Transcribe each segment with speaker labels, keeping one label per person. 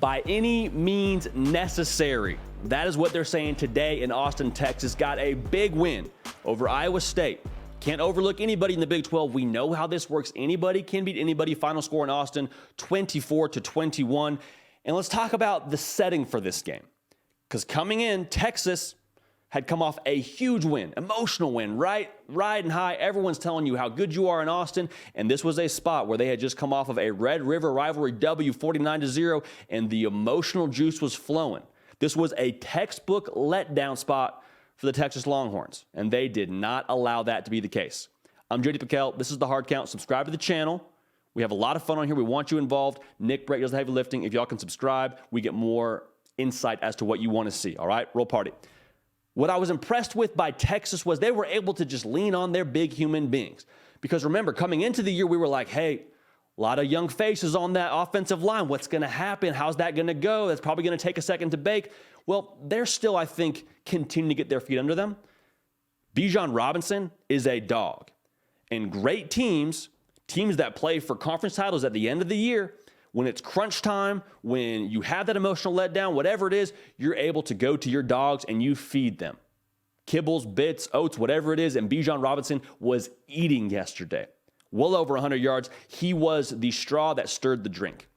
Speaker 1: by any means necessary. That is what they're saying today in Austin, Texas. Got a big win over Iowa State. Can't overlook anybody in the Big 12. We know how this works. Anybody can beat anybody. Final score in Austin, 24-21. And let's talk about the setting for this game. Because coming in, Texas had come off a huge win, emotional win, right? Riding high. Everyone's telling you how good you are in Austin. And this was a spot where they had just come off of a Red River rivalry W, 49-0, and the emotional juice was flowing. This was a textbook letdown spot for the Texas Longhorns, and they did not allow that to be the case. I'm JD Piquel. This is The Hard Count. Subscribe to the channel. We have a lot of fun on here. We want you involved. Nick Brake does the heavy lifting. If y'all can subscribe, we get more insight as to what you want to see. All right? Roll party. What I was impressed with by Texas was they were able to just lean on their big human beings. Because remember, coming into the year, we were like, hey, a lot of young faces on that offensive line. What's going to happen? How's that going to go? That's probably going to take a second to bake. Well, they're still, I think, continuing to get their feet under them. Bijan Robinson is a dog. And great teams that play for conference titles at the end of the year, when it's crunch time, when you have that emotional letdown, whatever it is, you're able to go to your dogs and you feed them. Kibbles, bits, oats, whatever it is. And Bijan Robinson was eating yesterday. Well over 100 yards. He was the straw that stirred the drink.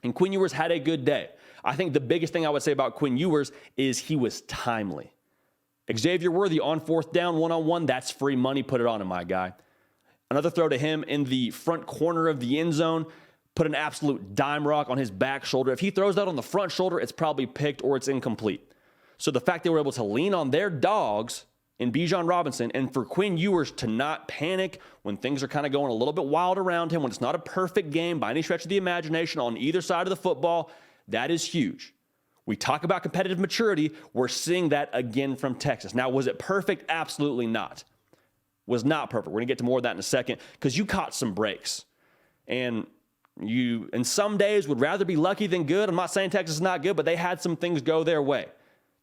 Speaker 1: And Quinn Ewers had a good day. I think the biggest thing I would say about Quinn Ewers is he was timely. Xavier Worthy on fourth down, one-on-one, that's free money. Put it on him, my guy. Another throw to him in the front corner of the end zone. Put an absolute dime rock on his back shoulder. If he throws that on the front shoulder, it's probably picked or it's incomplete. So the fact they were able to lean on their dogs in Bijan Robinson, and for Quinn Ewers to not panic when things are kind of going a little bit wild around him, when it's not a perfect game by any stretch of the imagination on either side of the football, that is huge. We talk about competitive maturity. We're seeing that again from Texas. Now, was it perfect? Absolutely not. Was not perfect. We're going to get to more of that in a second because you caught some breaks. And you, in some days, would rather be lucky than good. I'm not saying Texas is not good, but they had some things go their way.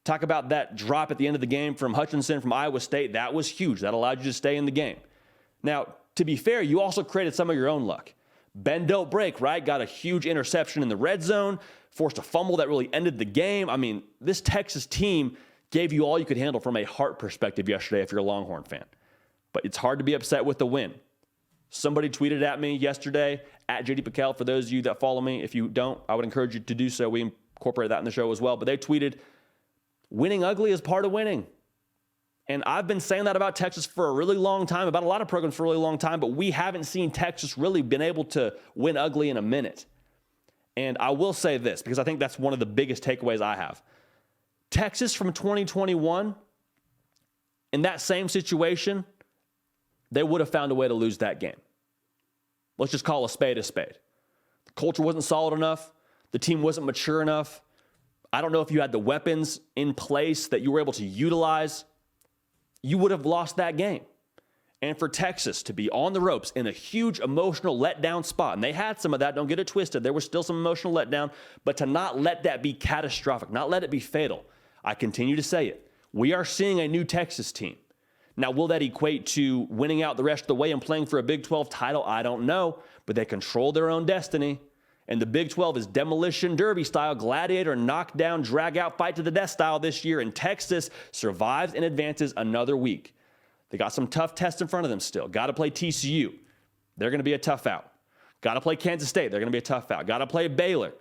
Speaker 1: Talk about that drop at the end of the game from Hutchinson from Iowa State. That was huge. That allowed you to stay in the game. Now, to be fair, you also created some of your own luck. Bend, don't break, right? Got a huge interception in the red zone, forced a fumble that really ended the game. I mean, this Texas team gave you all you could handle from a heart perspective yesterday if you're a Longhorn fan. But it's hard to be upset with the win. Somebody tweeted at me yesterday, at JD Piquel, for those of you that follow me. If you don't, I would encourage you to do so. We incorporate that in the show as well. But they tweeted, winning ugly is part of winning. And I've been saying that about Texas for a really long time, about a lot of programs for a really long time, but we haven't seen Texas really been able to win ugly in a minute. And I will say this, because I think that's one of the biggest takeaways I have. Texas from 2021, in that same situation, they would have found a way to lose that game. Let's just call a spade a spade. The culture wasn't solid enough. The team wasn't mature enough. I don't know if you had the weapons in place that you were able to utilize. You would have lost that game. And for Texas to be on the ropes in a huge emotional letdown spot, and they had some of that, don't get it twisted. There was still some emotional letdown, but to not let that be catastrophic, not let it be fatal. I continue to say it. We are seeing a new Texas team. Now, will that equate to winning out the rest of the way and playing for a Big 12 title? I don't know, but they control their own destiny. And the Big 12 is demolition derby style, gladiator, knockdown, drag out, fight to the death style this year. And Texas survives and advances another week. They got some tough tests in front of them still. Got to play TCU. They're going to be a tough out. Got to play Kansas State. They're going to be a tough out. Got to play Baylor.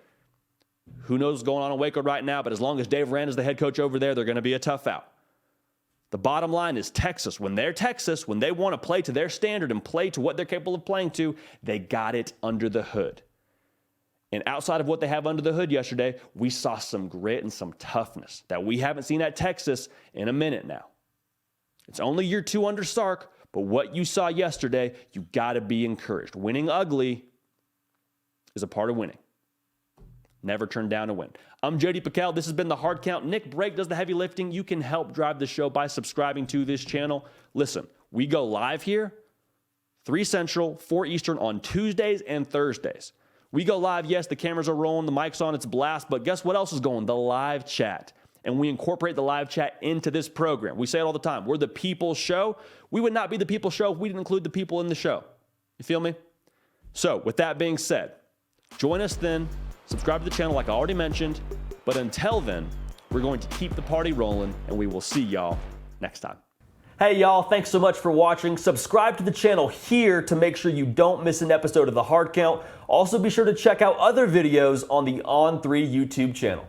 Speaker 1: Who knows what's going on in Waco right now, but as long as Dave Rand is the head coach over there, they're going to be a tough out. The bottom line is Texas, when they're Texas, when they want to play to their standard and play to what they're capable of playing to, they got it under the hood. And outside of what they have under the hood yesterday, we saw some grit and some toughness that we haven't seen at Texas in a minute now. It's only year 2 under Sark, but what you saw yesterday, you got to be encouraged. Winning ugly is a part of winning. Never turn down a win. I'm JD Piquel. This has been The Hard Count. Nick Brake does the heavy lifting. You can help drive the show by subscribing to this channel. Listen, we go live here, 3 Central, 4 Eastern on Tuesdays and Thursdays. We go live, yes, the cameras are rolling, the mic's on, it's blast, but guess what else is going? The live chat. And we incorporate the live chat into this program. We say it all the time. We're the people's show. We would not be the people's show if we didn't include the people in the show. You feel me? So with that being said, join us then. Subscribe to the channel like I already mentioned. But until then, we're going to keep the party rolling, and we will see y'all next time. Hey y'all, thanks so much for watching. Subscribe to the channel here to make sure you don't miss an episode of The Hard Count. Also be sure to check out other videos on the On3 YouTube channel.